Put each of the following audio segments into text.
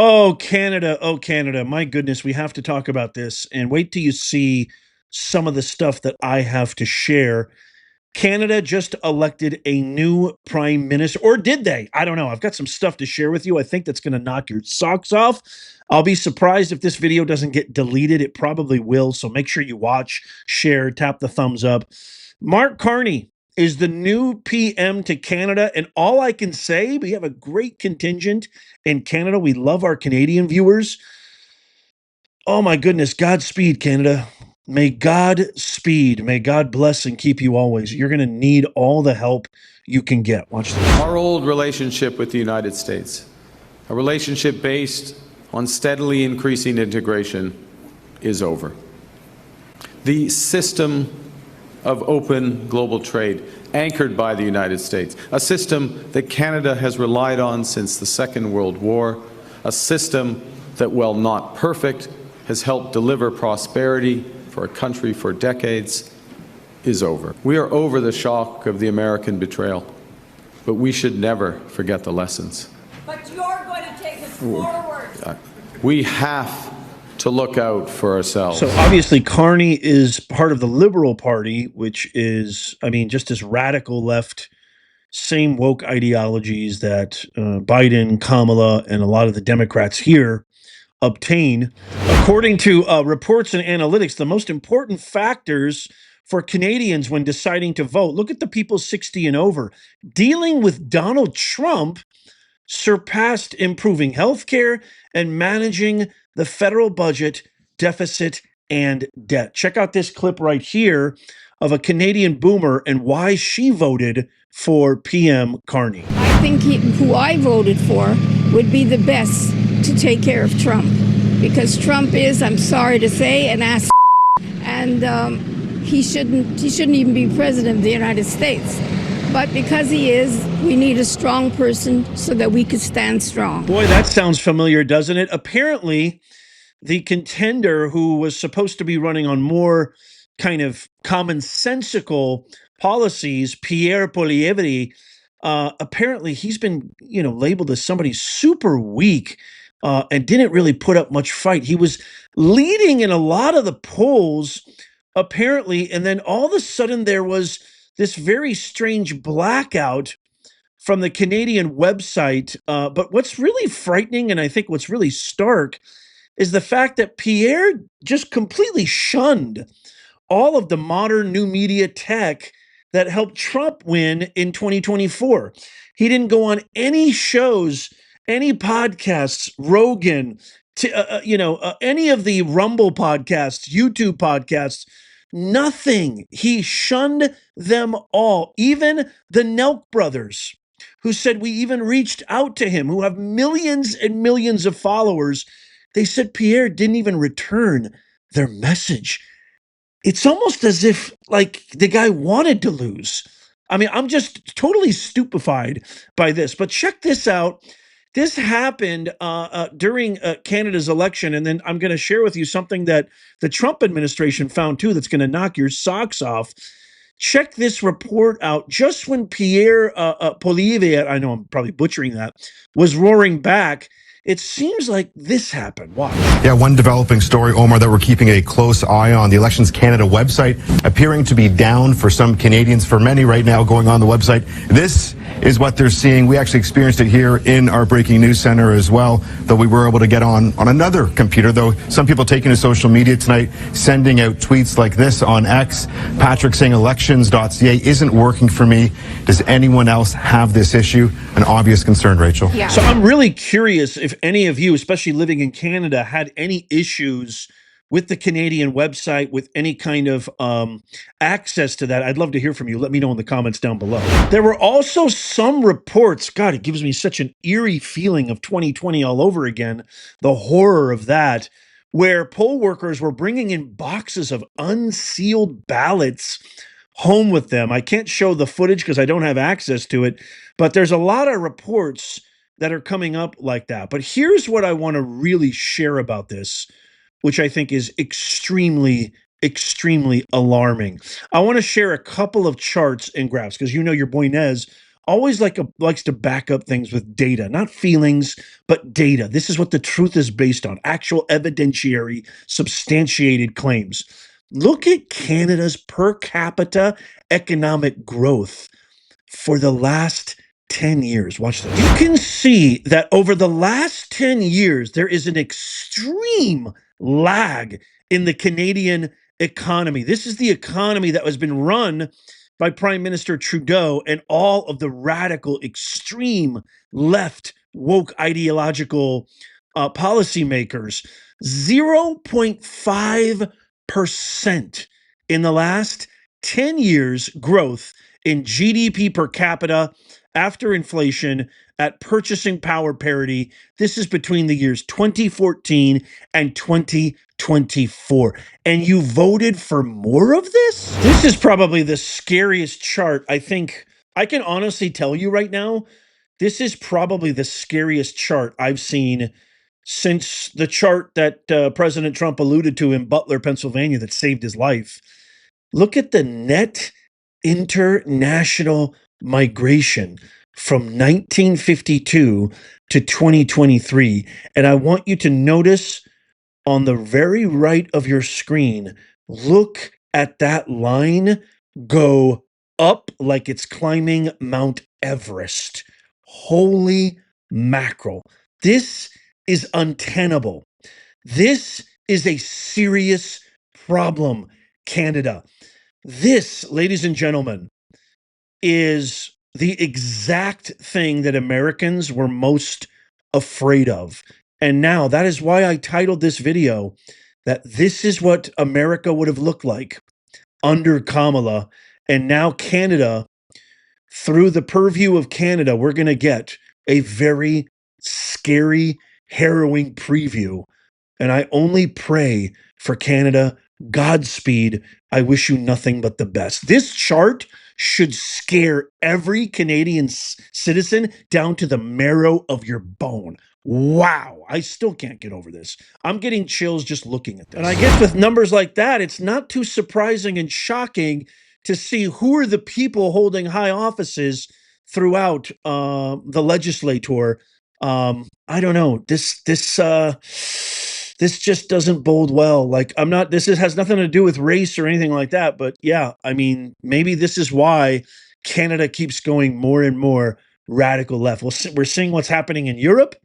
Oh, Canada. Oh, Canada. My goodness, we have to talk about this. And wait till you see some of the stuff that I have to share. Canada just elected a new prime minister, or did they? I don't know. I've got some stuff to share with you. I think that's going to knock your socks off. I'll be surprised if this video doesn't get deleted. It probably will. So make sure you watch, share, tap the thumbs up. Mark Carney is the new PM to Canada. And all I can say, we have a great contingent in Canada. We love our Canadian viewers. Oh my goodness, Godspeed, Canada. May God speed. May God bless and keep you always. You're going to need all the help you can get. Watch this. Our old relationship with the United States, a relationship based on steadily increasing integration, is over. The system of open global trade, anchored by the United States, a system that Canada has relied on since the Second World War, a system that, while not perfect, has helped deliver prosperity for a country for decades, is over. We are over the shock of the American betrayal, but we should never forget the lessons. But you're going to take us forward. We have to look out for ourselves. So obviously Carney is part of the Liberal Party, which is, I mean, just as radical left, same woke ideologies that Biden, Kamala, and a lot of the Democrats here obtain. According to reports and analytics, the most important factors for Canadians when deciding to vote, look at the people 60 and over. Dealing with Donald Trump surpassed improving healthcare and managing the federal budget, deficit, and debt. Check out this clip right here of a Canadian boomer and why she voted for PM Carney. I think who I voted for would be the best to take care of Trump, because Trump is, I'm sorry to say, an ass, and he shouldn't even be president of the United States. But because he is, we need a strong person so that we could stand strong. Boy, that sounds familiar, doesn't it? Apparently, the contender who was supposed to be running on more kind of commonsensical policies, Pierre Poilievre, apparently he's been, labeled as somebody super weak and didn't really put up much fight. He was leading in a lot of the polls, apparently, and then all of a sudden there was this very strange blackout from the Canadian website. But what's really frightening, and I think what's really stark, is the fact that Pierre just completely shunned all of the modern new media tech that helped Trump win in 2024. He didn't go on any shows, any podcasts, Rogan, any of the Rumble podcasts, YouTube podcasts, nothing. He shunned them all, even the Nelk brothers, who said we even reached out to him, who have millions and millions of followers. They said Pierre didn't even return their message. It's almost as if, like, the guy wanted to lose. I mean, I'm just totally stupefied by this. But check this out. This happened during Canada's election, and then I'm going to share with you something that the Trump administration found, too, that's going to knock your socks off. Check this report out. Just when Pierre Poilievre, I know I'm probably butchering that, was roaring back, it seems like this happened. Watch. Yeah, one developing story, Omar, that we're keeping a close eye on. The Elections Canada website appearing to be down for some Canadians, for many right now going on the website. This is what they're seeing. We actually experienced it here in our breaking news center as well, though we were able to get on another computer, though some people taking to social media tonight, sending out tweets like this on X. Patrick saying elections.ca isn't working for me. Does anyone else have this issue? An obvious concern, Rachel. Yeah. So I'm really curious if any of you, especially living in Canada, had any issues with the Canadian website, with any kind of access to that. I'd love to hear from you. Let me know in the comments down below. There were also some reports, God, it gives me such an eerie feeling of 2020 all over again, the horror of that, where poll workers were bringing in boxes of unsealed ballots home with them. I can't show the footage because I don't have access to it, but there's a lot of reports that are coming up like that. But here's what I want to really share about this, which I think is extremely, extremely alarming. I want to share a couple of charts and graphs because your boy Nez always likes to back up things with data, not feelings, but data. This is what the truth is based on, actual evidentiary, substantiated claims. Look at Canada's per capita economic growth for the last 10 years. Watch this. You can see that over the last 10 years, there is an extreme lag in the Canadian economy. This is the economy that has been run by Prime Minister Trudeau and all of the radical, extreme left, woke ideological policymakers. 0.5% in the last 10 years growth in GDP per capita after inflation at purchasing power parity. This is between the years 2014 and 2024. And you voted for more of this? This is probably the scariest chart. I think I can honestly tell you right now, this is probably the scariest chart I've seen since the chart that President Trump alluded to in Butler, Pennsylvania, that saved his life. Look at the net international migration from 1952 to 2023. And I want you to notice on the very right of your screen, look at that line go up like it's climbing Mount Everest. Holy mackerel. This is untenable. This is a serious problem, Canada. This, ladies and gentlemen, is the exact thing that Americans were most afraid of. And now that is why I titled this video that this is what America would have looked like under Kamala. And now Canada, through the purview of Canada, we're going to get a very scary, harrowing preview. And I only pray for Canada. Godspeed. I wish you nothing but the best. This chart should scare every Canadian citizen down to the marrow of your bone. Wow, I still can't get over this. I'm getting chills just looking at this. And I guess with numbers like that, it's not too surprising and shocking to see who are the people holding high offices throughout the legislature. I don't know. This just doesn't bode well. Like this has nothing to do with race or anything like that. But yeah, I mean, maybe this is why Canada keeps going more and more radical left. We're seeing what's happening in Europe.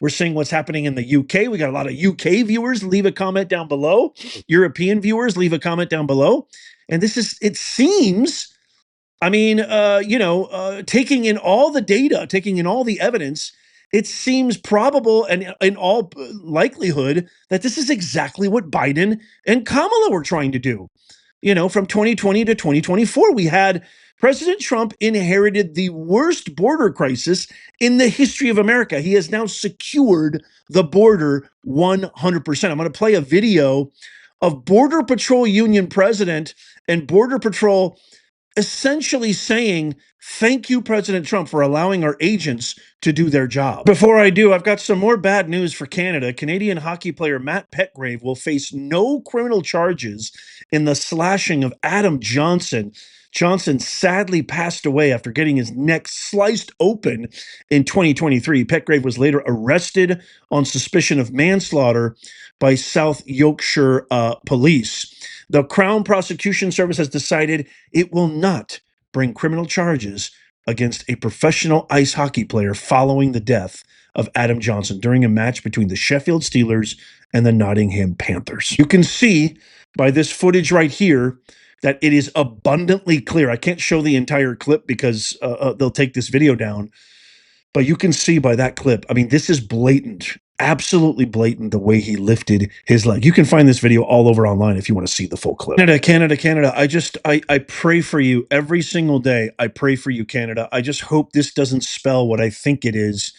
We're seeing what's happening in the UK. We got a lot of UK viewers. Leave a comment down below. European viewers, leave a comment down below. And it seems, I mean, taking in all the data, taking in all the evidence, it seems probable and in all likelihood that this is exactly what Biden and Kamala were trying to do. You know, from 2020 to 2024, we had President Trump inherited the worst border crisis in the history of America. He has now secured the border 100%. I'm going to play a video of Border Patrol Union President and Border Patrol essentially saying, thank you, President Trump, for allowing our agents to do their job. Before I do, I've got some more bad news for Canada. Canadian hockey player Matt Petgrave will face no criminal charges in the slashing of Adam Johnson. Johnson sadly passed away after getting his neck sliced open in 2023. Petgrave was later arrested on suspicion of manslaughter by South Yorkshire police. The Crown Prosecution Service has decided it will not bring criminal charges against a professional ice hockey player following the death of Adam Johnson during a match between the Sheffield Steelers and the Nottingham Panthers. You can see by this footage right here that it is abundantly clear. I can't show the entire clip because they'll take this video down, but you can see by that clip, I mean, this is blatant. Absolutely blatant the way he lifted his leg. You can find this video all over online if you want to see the full clip. Canada. I pray for you every single day. I pray for you, Canada. I just hope this doesn't spell what I think it is,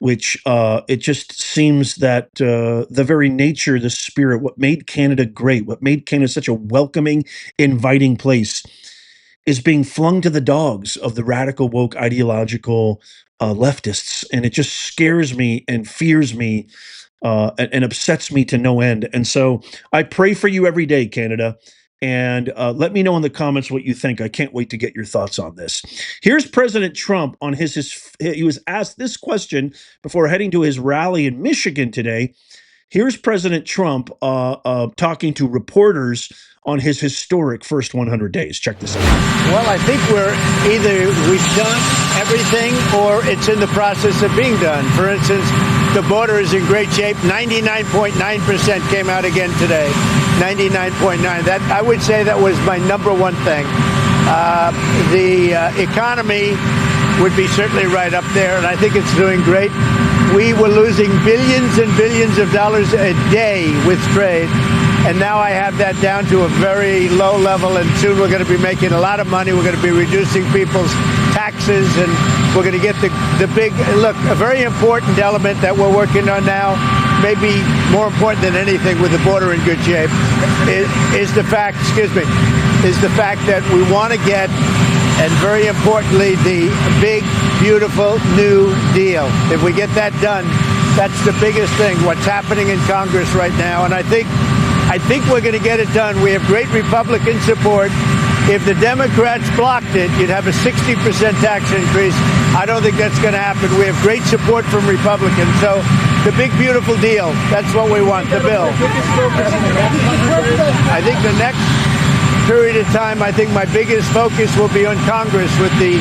which it just seems that the very nature, the spirit, what made Canada great, what made Canada such a welcoming, inviting place is being flung to the dogs of the radical, woke, ideological leftists. And it just scares me and fears me and upsets me to no end. And so I pray for you every day, Canada. And let me know in the comments what you think. I can't wait to get your thoughts on this. Here's President Trump on he was asked this question before heading to his rally in Michigan today. Here's President Trump talking to reporters on his historic first 100 days. Check this out. Well, I think we've done everything or it's in the process of being done. For instance, the border is in great shape. 99.9% came out again today. 99.9. That I would say that was my number one thing. The economy would be certainly right up there, and I think it's doing great. We were losing billions and billions of dollars a day with trade. And now I have that down to a very low level, and soon we're going to be making a lot of money. We're going to be reducing people's taxes, and we're going to get the big, look, a very important element that we're working on now, maybe more important than anything with the border in good shape, is the fact that we want to get, and very importantly, the big, beautiful new deal. If we get that done, that's the biggest thing, what's happening in Congress right now. And I think we're going to get it done. We have great Republican support. If the Democrats blocked it, you'd have a 60% tax increase. I don't think that's going to happen. We have great support from Republicans. So the big, beautiful deal, that's what we want, the bill. I think the next period of time, I think my biggest focus will be on Congress with the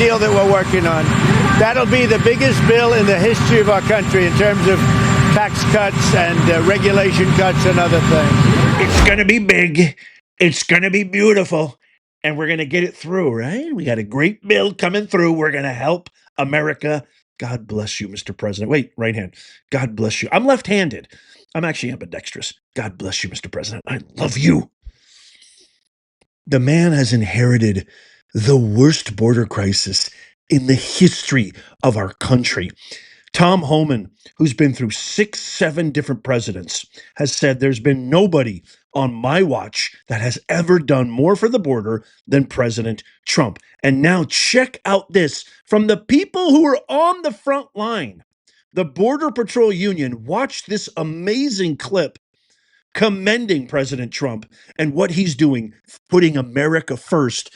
deal that we're working on. That'll be the biggest bill in the history of our country in terms of tax cuts and regulation cuts and other things. It's going to be big. It's going to be beautiful. And we're going to get it through, right? We got a great bill coming through. We're going to help America. God bless you, Mr. President. Wait, right hand. God bless you. I'm left-handed. I'm actually ambidextrous. God bless you, Mr. President. I love you. The man has inherited the worst border crisis in the history of our country. Tom Homan, who's been through 6-7 different presidents, has said there's been nobody on my watch that has ever done more for the border than President Trump. And now check out this from the people who are on the front line. The Border Patrol Union, watch this amazing clip commending President Trump and what he's doing, putting America first,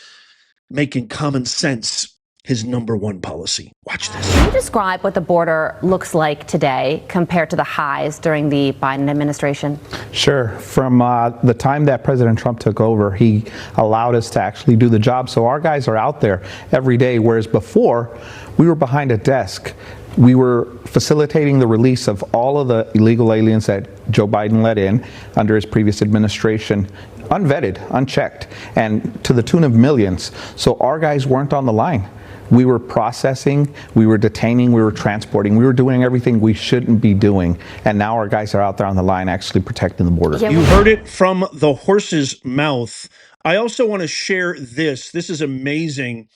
making common sense his number one policy. Watch this. Can you describe what the border looks like today compared to the highs during the Biden administration? Sure. From the time that President Trump took over, he allowed us to actually do the job. So our guys are out there every day, whereas before we were behind a desk. We were facilitating the release of all of the illegal aliens that Joe Biden let in under his previous administration, unvetted, unchecked, and to the tune of millions. So our guys weren't on the line. We were processing, we were detaining, we were transporting, we were doing everything we shouldn't be doing. And now our guys are out there on the line actually protecting the border. You heard it from the horse's mouth. I also want to share this. This is amazing.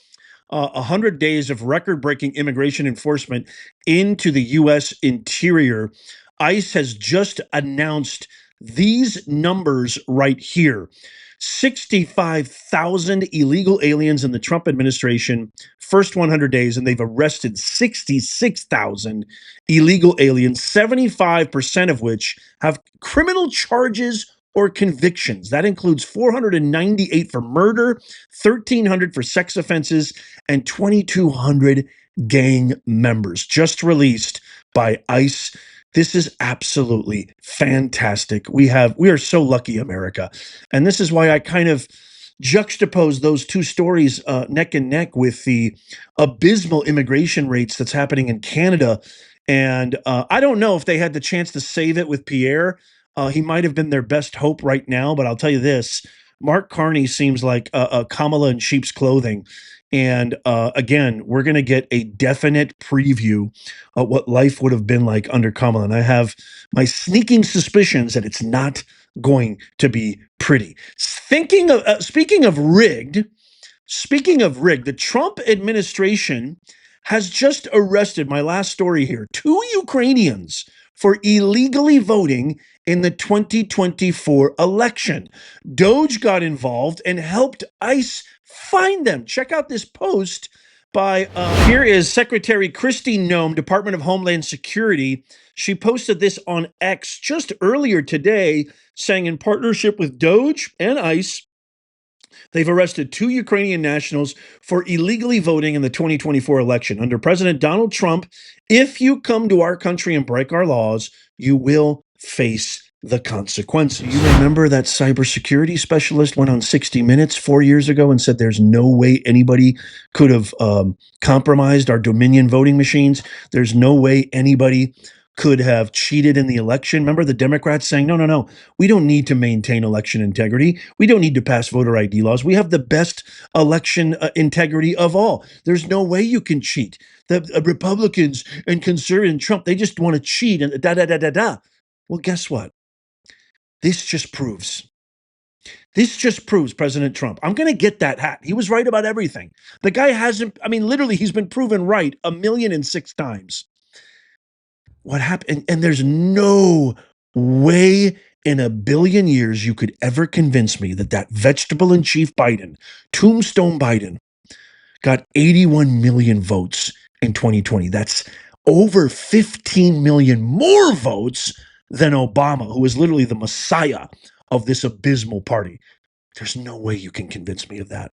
100 days of record-breaking immigration enforcement into the U.S. interior. ICE has just announced these numbers right here. 65,000 illegal aliens in the Trump administration, first 100 days, and they've arrested 66,000 illegal aliens, 75% of which have criminal charges or convictions. That includes 498 for murder, 1,300 for sex offenses, and 2,200 gang members, just released by ICE. This is absolutely fantastic. We are so lucky, America. And this is why I kind of juxtapose those two stories neck and neck with the abysmal immigration rates that's happening in Canada. And I don't know if they had the chance to save it with Pierre. He might have been their best hope right now, but I'll tell you this, Mark Carney seems like a Kamala in sheep's clothing. And again, we're going to get a definite preview of what life would have been like under Kamala. And I have my sneaking suspicions that it's not going to be pretty. Speaking of rigged, the Trump administration has just arrested, my last story here, 2 Ukrainians for illegally voting in the 2024 election. Doge got involved and helped ICE find them. Check out this post Here is Secretary Kristi Noem, Department of Homeland Security. She posted this on X just earlier today, saying in partnership with Doge and ICE, they've arrested 2 Ukrainian nationals for illegally voting in the 2024 election. Under President Donald Trump, if you come to our country and break our laws, you will face the consequences. You remember that cybersecurity specialist went on 60 Minutes 4 years ago and said there's no way anybody could have compromised our Dominion voting machines. There's no way anybody could have cheated in the election. Remember the Democrats saying, no, we don't need to maintain election integrity. We don't need to pass voter ID laws. We have the best election integrity of all. There's no way you can cheat. The Republicans and conservative and Trump, they just want to cheat and da. Well, guess what? This just proves President Trump. I'm going to get that hat. He was right about everything. The guy hasn't, literally, he's been proven right 1,000,006 times. What happened? And there's no way in 1,000,000,000 years you could ever convince me that vegetable in chief Biden, Tombstone Biden, got 81 million votes in 2020. That's over 15 million more votes than Obama, who is literally the messiah of this abysmal party. There's no way you can convince me of that.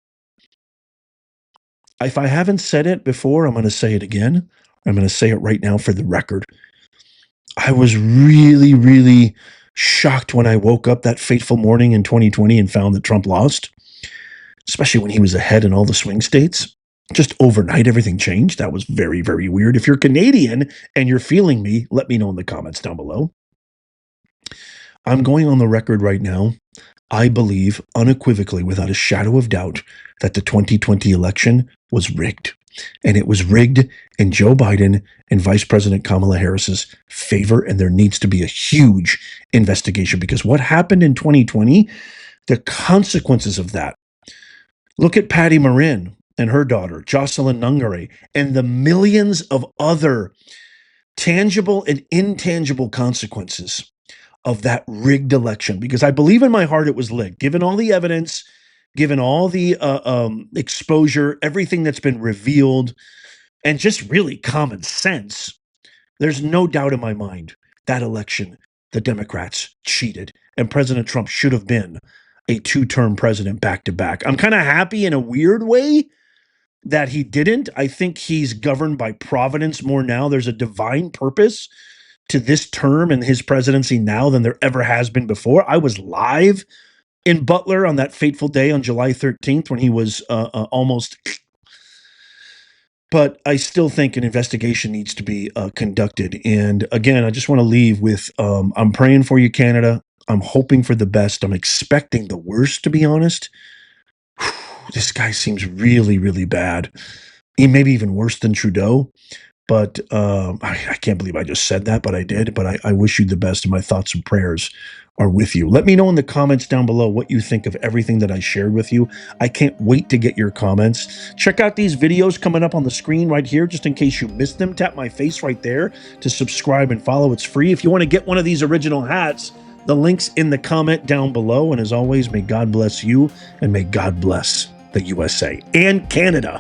If I haven't said it before, I'm going to say it again. I'm going to say it right now for the record. I was really, really shocked when I woke up that fateful morning in 2020 and found that Trump lost, especially when he was ahead in all the swing states. Just overnight, everything changed. That was very, very weird. If you're Canadian and you're feeling me, let me know in the comments down below. I'm going on the record right now. I believe unequivocally, without a shadow of doubt, that the 2020 election was rigged. And it was rigged in Joe Biden and Vice President Kamala Harris's favor. And there needs to be a huge investigation because what happened in 2020, the consequences of that. Look at Patty Marin and her daughter, Jocelyn Nungare, and the millions of other tangible and intangible consequences of that rigged election, because I believe in my heart it was rigged, given all the evidence, given all the exposure, everything that's been revealed, and just really common sense. There's no doubt in my mind that election, the Democrats cheated, and President Trump should have been a 2-term president back to back. I'm kind of happy in a weird way that he didn't. I think he's governed by providence more now. There's a divine purpose to this term and his presidency now than there ever has been before. I was live in Butler on that fateful day on July 13th when he was almost. But I still think an investigation needs to be conducted. And again, I just want to leave with, I'm praying for you, Canada. I'm hoping for the best. I'm expecting the worst, to be honest. This guy seems really, really bad. He may be even worse than Trudeau. But I can't believe I just said that, but I did. But I wish you the best, and my thoughts and prayers are with you. Let me know in the comments down below what you think of everything that I shared with you. I can't wait to get your comments. Check out these videos coming up on the screen right here, just in case you missed them. Tap my face right there to subscribe and follow. It's free. If you want to get one of these original hats, the link's in the comment down below. And as always, may God bless you, and may God bless the USA and Canada.